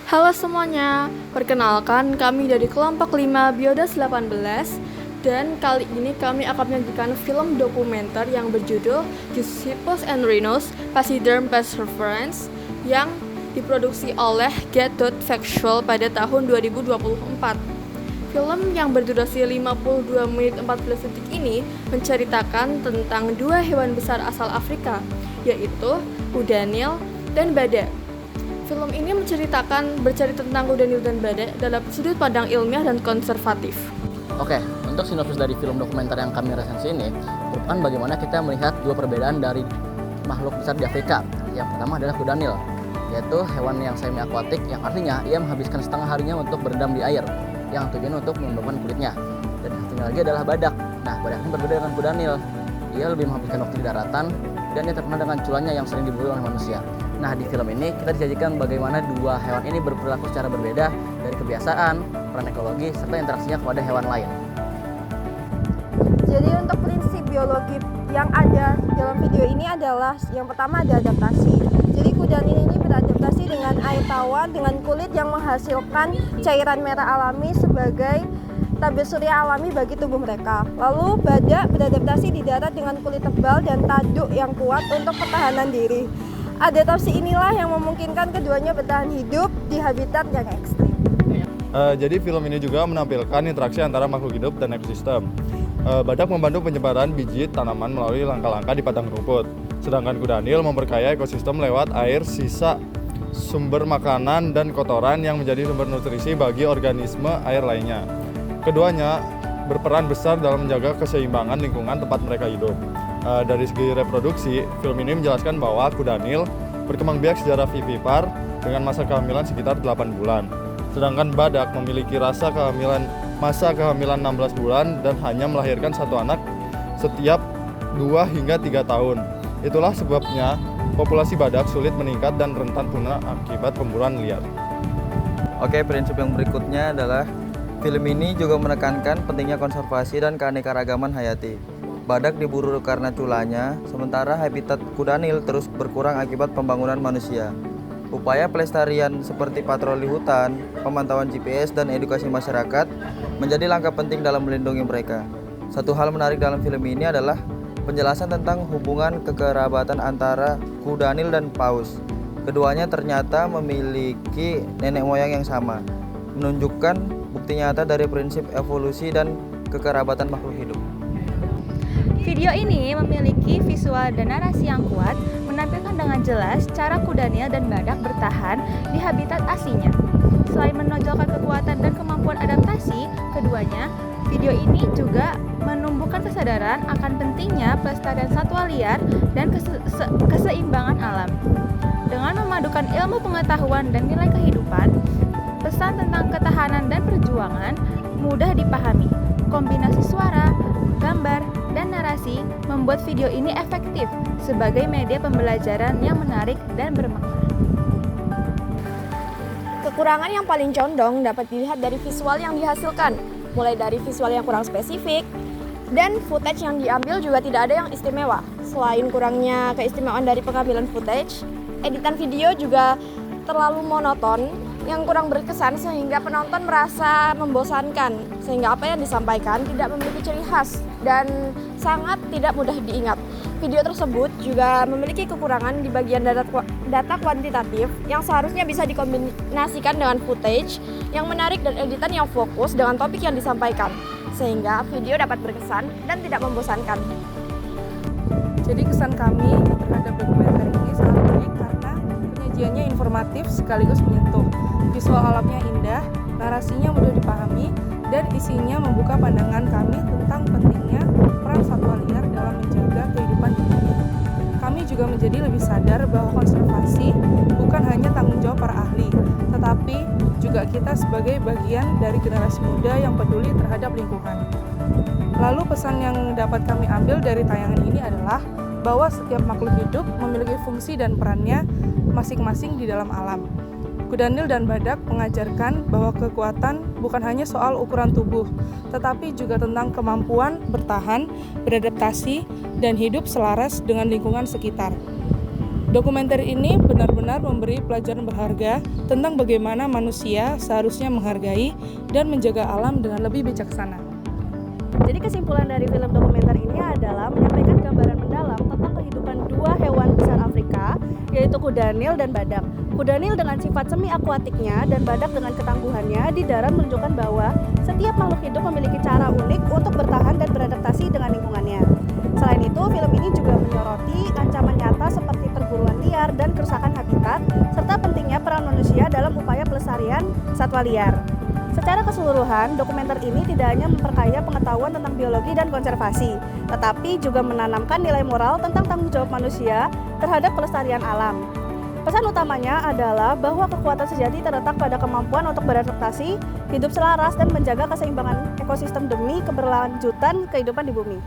Halo semuanya, perkenalkan kami dari kelompok 5 Biodas 18 dan kali ini kami akan menyajikan film dokumenter yang berjudul Giuseppus and Rhinos Pachyderm Perseverance yang diproduksi oleh Get Factual pada tahun 2024. Film yang berdurasi 52 menit 14 detik ini menceritakan tentang dua hewan besar asal Afrika, yaitu kuda Nil dan badak. Film ini bercerita tentang kuda Nil dan badak dalam sudut pandang ilmiah dan konservatif. Oke, untuk sinopsis dari film dokumenter yang kami resensi ini merupakan bagaimana kita melihat dua perbedaan dari makhluk besar di Afrika. Yang pertama adalah kuda Nil, yaitu hewan yang semi akuatik yang artinya ia menghabiskan setengah harinya untuk berendam di air yang tujuan untuk melembabkan kulitnya. Dan satunya lagi adalah badak. Nah, badak ini berbeda dengan kuda Nil. Ia lebih menghabiskan waktu di daratan dan ia terkenal dengan culanya yang sering diburu oleh manusia. Nah, di film ini kita disajikan bagaimana dua hewan ini berperilaku secara berbeda dari kebiasaan, peran ekologi, serta interaksinya kepada hewan lain. Jadi untuk prinsip biologi yang ada dalam video ini adalah yang pertama ada adaptasi. Jadi kuda Nil ini beradaptasi dengan air tawar dengan kulit yang menghasilkan cairan merah alami sebagai tabir surya alami bagi tubuh mereka. Lalu badak beradaptasi di darat dengan kulit tebal dan tanduk yang kuat untuk pertahanan diri. Adaptasi inilah yang memungkinkan keduanya bertahan hidup di habitat yang ekstrim. Jadi film ini juga menampilkan interaksi antara makhluk hidup dan ekosistem. Badak membantu penyebaran biji tanaman melalui langkah-langkah di padang rumput. Sedangkan kuda Nil memperkaya ekosistem lewat air, sisa sumber makanan dan kotoran yang menjadi sumber nutrisi bagi organisme air lainnya. Keduanya berperan besar dalam menjaga keseimbangan lingkungan tempat mereka hidup. Dari segi reproduksi, film ini menjelaskan bahwa kuda Nil berkembang biak secara vivipar dengan masa kehamilan sekitar 8 bulan. Sedangkan badak memiliki masa kehamilan 16 bulan dan hanya melahirkan satu anak setiap 2 hingga 3 tahun. Itulah sebabnya populasi badak sulit meningkat dan rentan punah akibat pemburuan liar. Oke, prinsip yang berikutnya adalah film ini juga menekankan pentingnya konservasi dan keanekaragaman hayati. Badak diburu karena culanya, sementara habitat kuda Nil terus berkurang akibat pembangunan manusia. Upaya pelestarian seperti patroli hutan, pemantauan GPS, dan edukasi masyarakat menjadi langkah penting dalam melindungi mereka. Satu hal menarik dalam film ini adalah penjelasan tentang hubungan kekerabatan antara kuda Nil dan paus. Keduanya ternyata memiliki nenek moyang yang sama, menunjukkan bukti nyata dari prinsip evolusi dan kekerabatan makhluk hidup. Video ini memiliki visual dan narasi yang kuat, menampilkan dengan jelas cara kuda Nil dan badak bertahan di habitat aslinya. Selain menonjolkan kekuatan dan kemampuan adaptasi keduanya, video ini juga menumbuhkan kesadaran akan pentingnya pelestarian satwa liar dan keseimbangan alam. Dengan memadukan ilmu pengetahuan dan nilai kehidupan, pesan tentang ketahanan dan perjuangan mudah dipahami. Kombinasi suara, gambar, dan narasi membuat video ini efektif sebagai media pembelajaran yang menarik dan bermakna. Kekurangan yang paling condong dapat dilihat dari visual yang dihasilkan, mulai dari visual yang kurang spesifik, dan footage yang diambil juga tidak ada yang istimewa. Selain kurangnya keistimewaan dari pengambilan footage, editan video juga terlalu monoton, yang kurang berkesan sehingga penonton merasa membosankan, sehingga apa yang disampaikan tidak memiliki ciri khas dan sangat tidak mudah diingat. Video tersebut juga memiliki kekurangan di bagian data kuantitatif yang seharusnya bisa dikombinasikan dengan footage yang menarik dan editan yang fokus dengan topik yang disampaikan, sehingga video dapat berkesan dan tidak membosankan. Jadi kesan kami terhadap dokumenter ini sangat baik karena penyajiannya informatif sekaligus menyentuh. Visual alamnya indah, narasinya mudah dipahami, dan isinya membuka pandangan kami tentang pentingnya peran satwa liar dalam menjaga kehidupan di bumi. Kami juga menjadi lebih sadar bahwa konservasi bukan hanya tanggung jawab para ahli, tetapi juga kita sebagai bagian dari generasi muda yang peduli terhadap lingkungan. Lalu pesan yang dapat kami ambil dari tayangan ini adalah bahwa setiap makhluk hidup memiliki fungsi dan perannya masing-masing di dalam alam. Kuda Nil dan badak mengajarkan bahwa kekuatan bukan hanya soal ukuran tubuh, tetapi juga tentang kemampuan bertahan, beradaptasi, dan hidup selaras dengan lingkungan sekitar. Dokumenter ini benar-benar memberi pelajaran berharga tentang bagaimana manusia seharusnya menghargai dan menjaga alam dengan lebih bijaksana. Jadi kesimpulan dari film dokumenter ini adalah menyampaikan gambaran mendalam tentang kehidupan dua hewan besar Afrika, yaitu kuda Nil dan badak. Kuda Nil dengan sifat semi akuatiknya dan badak dengan ketangguhannya di darat menunjukkan bahwa setiap makhluk hidup memiliki cara unik untuk bertahan dan beradaptasi dengan lingkungannya. Selain itu, film ini juga menyoroti ancaman nyata seperti perburuan liar dan kerusakan habitat, serta pentingnya peran manusia dalam upaya pelestarian satwa liar. Secara keseluruhan, dokumenter ini tidak hanya memperkaya pengetahuan tentang biologi dan konservasi, tetapi juga menanamkan nilai moral tentang tanggung jawab manusia terhadap kelestarian alam. Pesan utamanya adalah bahwa kekuatan sejati terletak pada kemampuan untuk beradaptasi, hidup selaras, dan menjaga keseimbangan ekosistem demi keberlanjutan kehidupan di bumi.